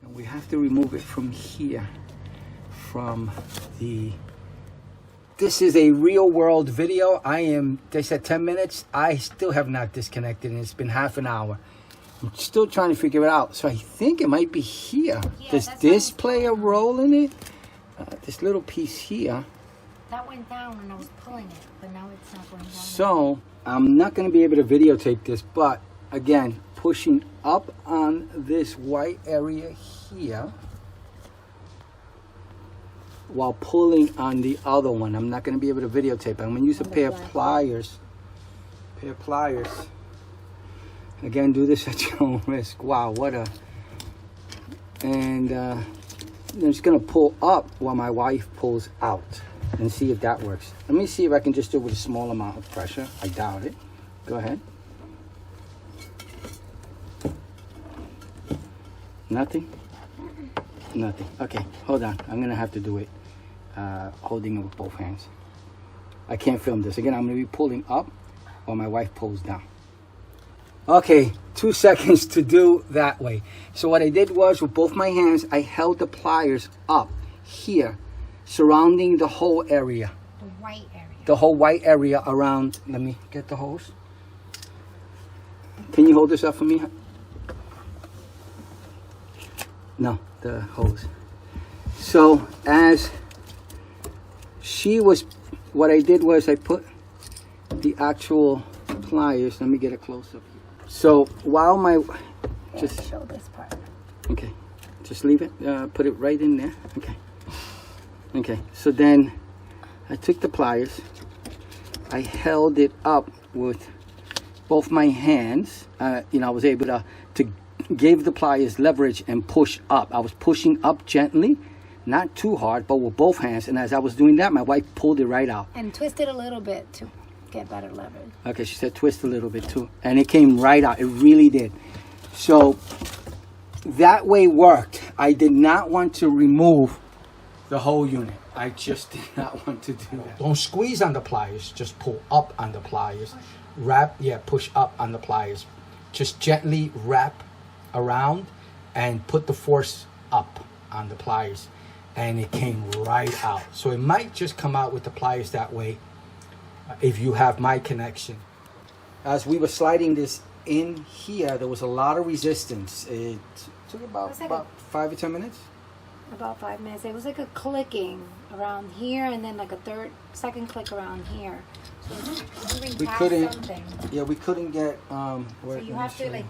And we have to remove it from here, from the... This is a real world video. They said 10 minutes. I still have not disconnected, and it's been half an hour. I'm still trying to figure it out. So I think it might be here. Yeah, does this play a role in it? This little piece here. That went down when I was pulling it, but now it's not going down. So I'm not going to be able to videotape this, but again, pushing up on this white area here while pulling on the other one. I'm not going to be able to videotape it. I'm going to use a pair of pliers. Again, do this at your own risk. Wow, what a... And I'm just going to pull up while my wife pulls out and see if that works. Let me see if I can just do it with a small amount of pressure. I doubt it. Go ahead. Nothing? Nothing. Okay, hold on. I'm going to have to do it holding it with both hands. I can't film this. Again, I'm going to be pulling up while my wife pulls down. Okay, 2 seconds to do that way. So what I did was, with both my hands, I held the pliers up here, surrounding the whole area. The white area. The whole white area around. Let me get the hose. Can you hold this up for me? No, the hose. So as what I did was I put the actual pliers. Let me get a close up. So while just show this part. Okay, just leave it. Put it right in there. Okay. So then I took the pliers. I held it up with both my hands. I was able to give the pliers leverage and push up. I was pushing up gently, not too hard, but with both hands. And as I was doing that, my wife pulled it right out. And twisted a little bit to get better leverage. Okay, she said twist a little bit too. And it came right out. It really did. So that way worked. I did not want to remove the whole unit. I just did not want to do that. Don't squeeze on the pliers. Just pull up on the pliers. Push up on the pliers. Just gently wrap around and put the force up on the pliers. And it came right out. So it might just come out with the pliers that way. If you have my connection. As we were sliding this in here, there was a lot of resistance. It took about 5 or 10 minutes. About 5 minutes. It was like a clicking around here, and then like second click around here. So we couldn't. Something. Yeah, we couldn't get. So you have to like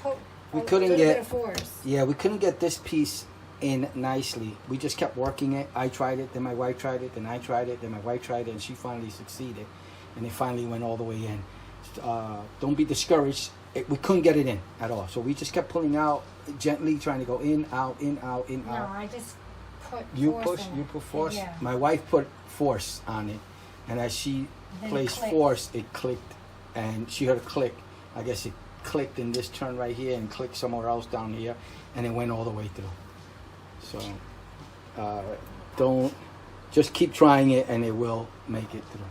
put. We couldn't get. Bit of force. Yeah, we couldn't get this piece in nicely. We just kept working it. I tried it, then my wife tried it, then I tried it, then my wife tried it, and she finally succeeded, and it finally went all the way in. Don't be discouraged. We couldn't get it in at all, so we just kept pulling out gently, trying to go in, out, in, out, in, out. No, I just put you force. You put force. Yeah. My wife put force on it, and as she placed force, it clicked, and she heard a click. I guess it clicked in this turn right here and clicked somewhere else down here, and it went all the way through. So just keep trying it, and it will make it through.